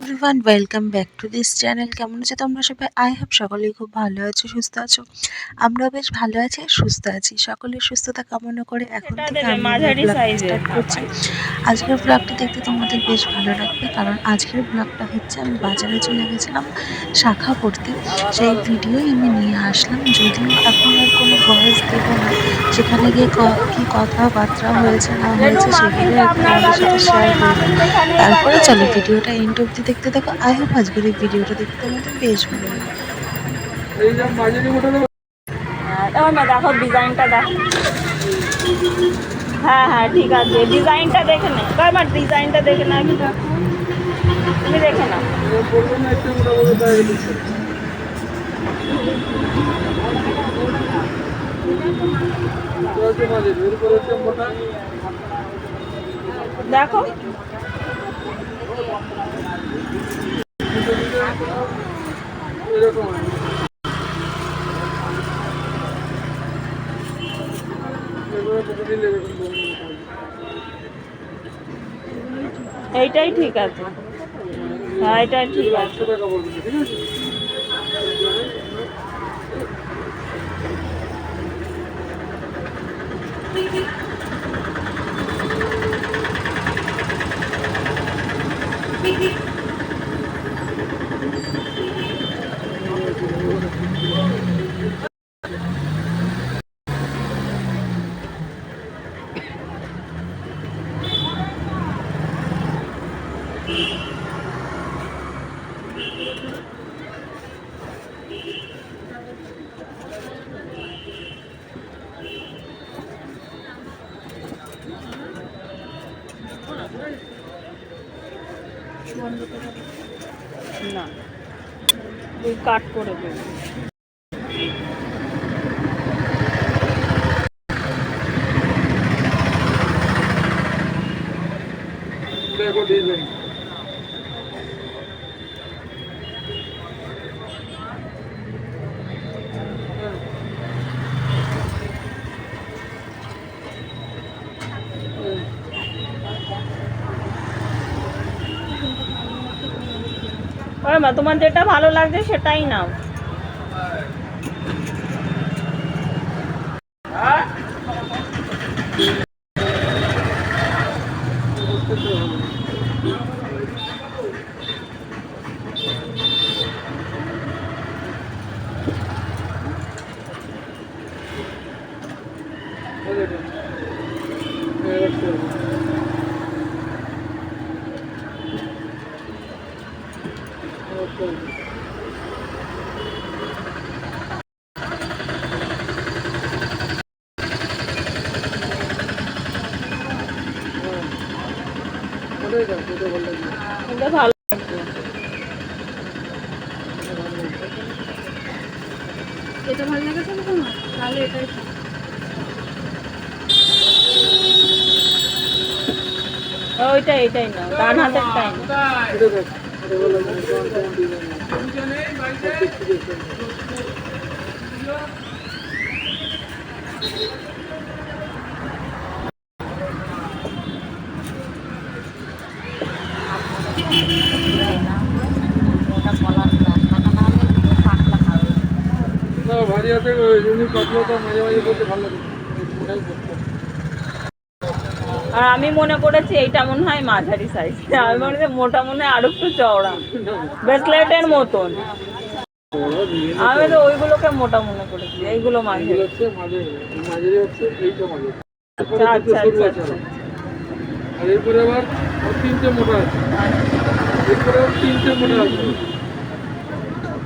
Everyone, welcome back to this channel. কেমন আছো তোমরা সবাই? আই হোপ সকলেই খুব ভালো আছো, সুস্থ আছো। আমরাও বেশ ভালো আছি আর সুস্থ আছি। সকলের সুস্থতা কামনা করে এখন থেকে আমি আমার ব্লগটা স্টার্ট করছি। আজকের ব্লগটা দেখতে তোমাদের বেশ ভালো লাগবে, কারণ আজকের ব্লগটা হচ্ছে আমি বাজারে চলে গেছিলাম শাখা পড়তে, সেই ভিডিওই আমি নিয়ে আসলাম। যদিও এখন আর কোনো ভয়েস দেবো না, সেখানে গিয়ে কী কথাবার্তা হয়েছে না হয়েছে সেগুলো একটু তোমাদের সাথে শেয়ার করবো। তারপরে চলো ভিডিওটা এন্ড অবধি দেখতে থাকো। আই হোপ আজকের এই ভিডিওটা দেখতে তোমাদের বেশ ভালো লাগবে। দেখো ডিজাইনটা দেখো। হ্যাঁ হ্যাঁ ঠিক আছে, ডিজাইনটা দেখে নে। আমার ডিজাইনটা দেখে না, কি দেখো তুমি দেখে না। দেখো এইটাই ঠিক আছে। হ্যাঁ এটাই ঠিক আছে। না তুই কাট করে দেবে। মা তোমার যেটা ভালো লাগছে সেটাই নাও। ভালো লাগছে, এটা ভালো লেগেছে না তোমার? তাহলে এটাই ওইটা, এটাই না, ডান হাতের টাইম। আর আমি মনে করেছি এইটা মনে হয় মাঝারি সাইজ, আমি মনে হয় মোটা, মনে হয় আর একটু চওড়া, ব্রেসলেটের মতন। আমি তো ওইগুলোকে মোটা মনে করেছি, এইগুলো মাঝারি। আচ্ছা আচ্ছা আচ্ছা। আর এরপরে আবার তিনটে মোটা আছে, এরপরে তিনটে মোটা আছে।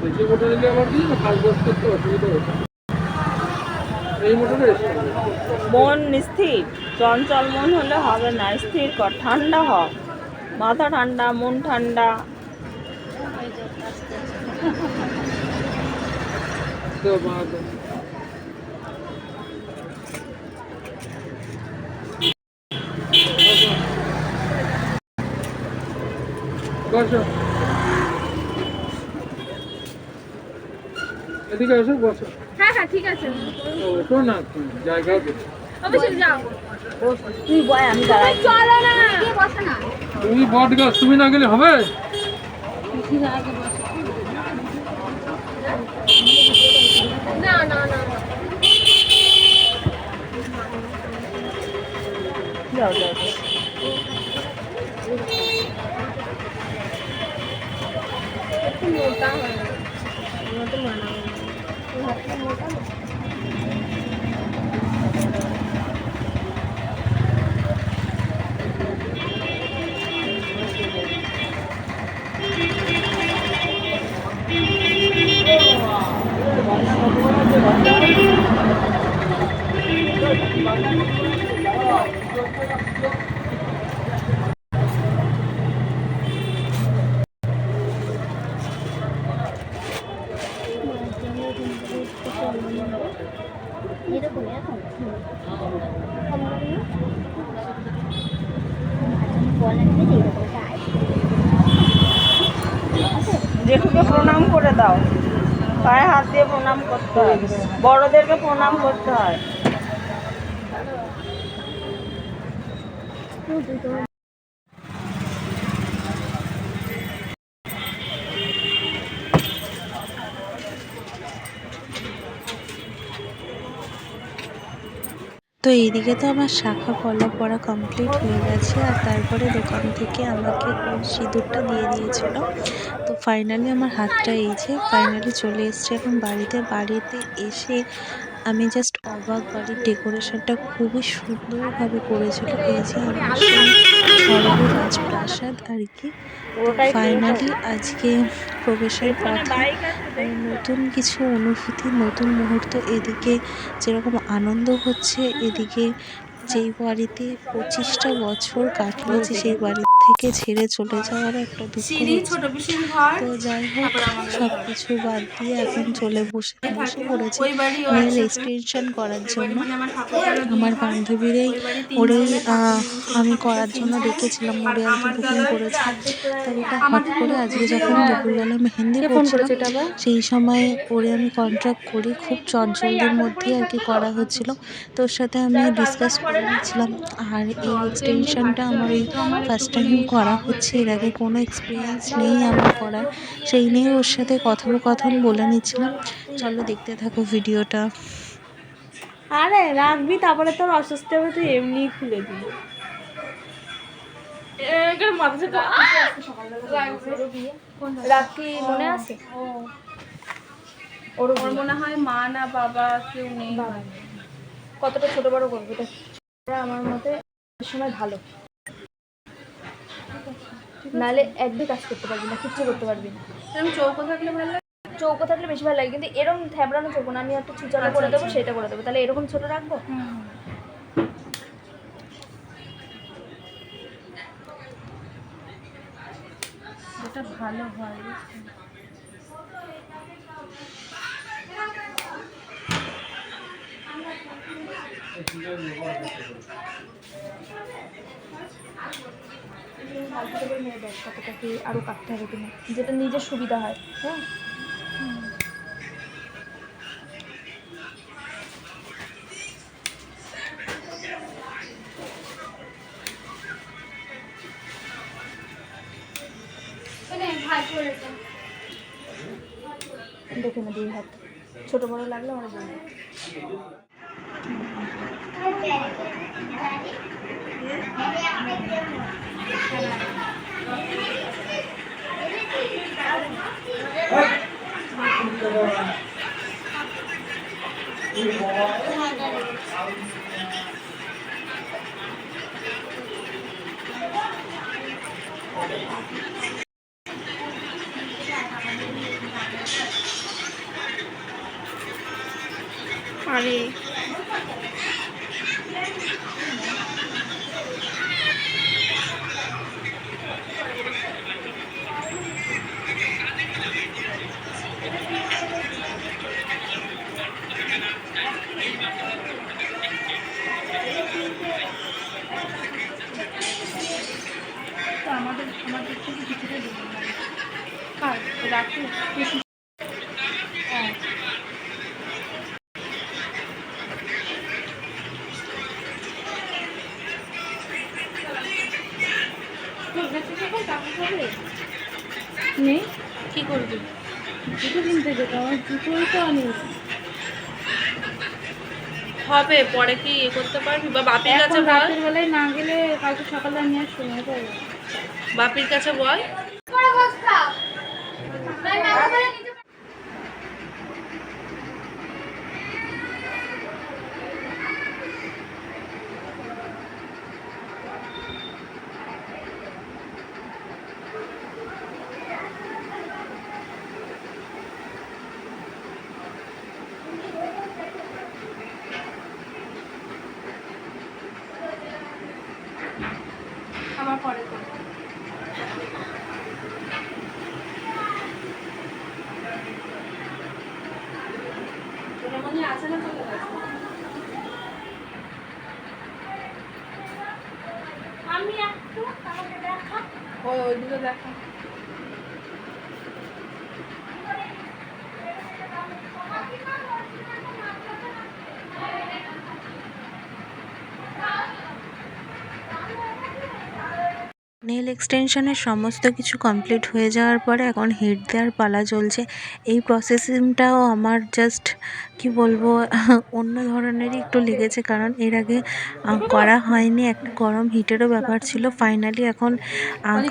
বেশি মোটা নিলে আবার কি কাজ বাজ করতে অসুবিধা হচ্ছে। এই মোটাটা এসে মন স্থির, চঞ্চল মন হলে হবে না, স্থির কর, ঠান্ডা হ, মাথা ঠান্ডা, মন ঠান্ডা। এদিকে এসো, বসো। হ্যাঁ হ্যাঁ ঠিক আছে, ওঠো না, জায়গাও দেবে। অবশ্যই যাও। তুই বয়, আমি দাঁড়াই। চলো না, গিয়ে বসো না। তুমি বট গাছ, তুমি না গেলে হবে? না না না না। যাও যাও। একটু মোটা হয়, আমার তো মানাবে না। এই হাতটা মোটা না? জেঠুকে প্রণাম করে দাও, পায়ে হাত দিয়ে প্রণাম করতে হয়, বড়দেরকে প্রণাম করতে হয়। তো এইদিকে তো আমার শাখা পলা পরা কমপ্লিট হয়ে গেছে, আর তারপরে দোকান থেকে আমাকে ওই সিঁদুরটা দিয়ে দিয়েছিল। তো ফাইনালি আমার হাতটা এই যে ফাইনালি চলে এসছে এখন বাড়িতে এসে আমি জাস্ট অবাক। বাড়ির ডেকোরেশনটা খুবই সুন্দরভাবে করেছিল। এই যে আমার সেই স্বর্গ রাজপ্রাসাদ আর কি। ফাইনালি আজকে প্রবেশের পথে নতুন কিছু অনুভূতি, নতুন মুহূর্ত। এদিকে যেরকম আনন্দ হচ্ছে, এদিকে যেই বাড়িতে 25টা বছর কাটিয়েছি সেই বাড়ি থেকে ছেড়ে চলে যাওয়ার একটা দুঃখ হচ্ছে। তো যাই হোক, সব কিছু বাদ দিয়ে এখন বসে পড়েছি নেল এক্সটেনশন করার জন্য। আমার বান্ধবীরাই ওরেই আমি করার জন্য ডেকেছিলাম, ওরে আর কি বুকিং করেছি। তো এটা হট করে আজকে যখন দুপুরবেলা মেহেন্দি পড়ছিলাম সেই সময় ওরে আমি কন্ট্রাক্ট করি, খুব চটজলদির মধ্যেই আর কি করা হচ্ছিল। তো ওর সাথে আমি ডিসকাস করে নিচ্ছিলাম। আর এই এক্সটেনশনটা আমার এই ফার্স্ট টাইম করা হচ্ছে, এর আগে কোনো এক্সপিরিয়েন্স নেই আমার করার, সেই নিয়ে ওর সাথে কথোপকথন বলে নিচ্ছিলাম। চলো দেখতে থাকো ভিডিওটা। আরে রাখবি, তারপরে তোর অসুস্থ হবে, তুই এমনি খুলে দিবি। রাখি মনে আছে? ওর মনে হয় মা না বাবা কেউ নেই। কতটা ছোট বড় করবো আমার মতে সময় ভালো, নাহলে একদিন কাজ করতে পারবি না, কিচ্ছু করতে পারবি না। চৌকো থাকলে ভালো লাগে, চৌকো থাকলে বেশি ভালো লাগে, কিন্তু এরকম থ্যাবড়ানো চৌকো না, আমি একটা ছুচালো করে দেবো, সেটা করে দেবো। তাহলে এরকম ছোট রাখবো। এটা ভালো হয়। কতটা কি আরো কাটতে হবে কিনা, যেটা নিজের সুবিধা হয়। হ্যাঁ, দেখে না দুই হাত ছোট বড় লাগলে আমার বলবো। আরে আমাদের থেকে কিছুটা দেবেন। কার রাখি? হ্যাঁ তোর কাছে যখন টাকা পাবে নেই কি করবি? জুতো কিনতে যেত আমার জুতোই তো আনিয়েছি হবে পরে কি করতে পারবি বা বাপির কাছে এখন বল, রাতের বেলায় না গেলে কালকে সকালে আমি আর সময় পাবো বাপির কাছে বল। আমার পরে করবো তোরা মনে হয় আছে না চলে গেছে আমি একটু আমাকে দেখা ওই দুটো দেখা নেল এক্সটেনশনের সমস্ত কিছু কমপ্লিট হয়ে যাওয়ার পরে এখন হিট দেওয়ার পালা চলছে। এই প্রসেসিংটাও আমার জাস্ট কি বলবো অন্য ধরনেরই একটু লেগেছে, কারণ এর আগে করা হয়নি, একটা গরম হিটেরও ব্যাপার ছিল। ফাইনালি এখন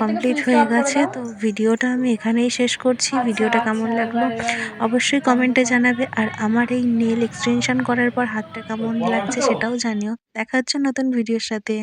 কমপ্লিট হয়ে গেছে। তো ভিডিওটা আমি এখানেই শেষ করছি। ভিডিওটা কেমন লাগলো অবশ্যই কমেন্টে জানাবে, আর আমার এই নেল এক্সটেনশন করার পর হাতটা কেমন লাগছে সেটাও জানিও। দেখা হচ্ছে নতুন ভিডিওর সাথে।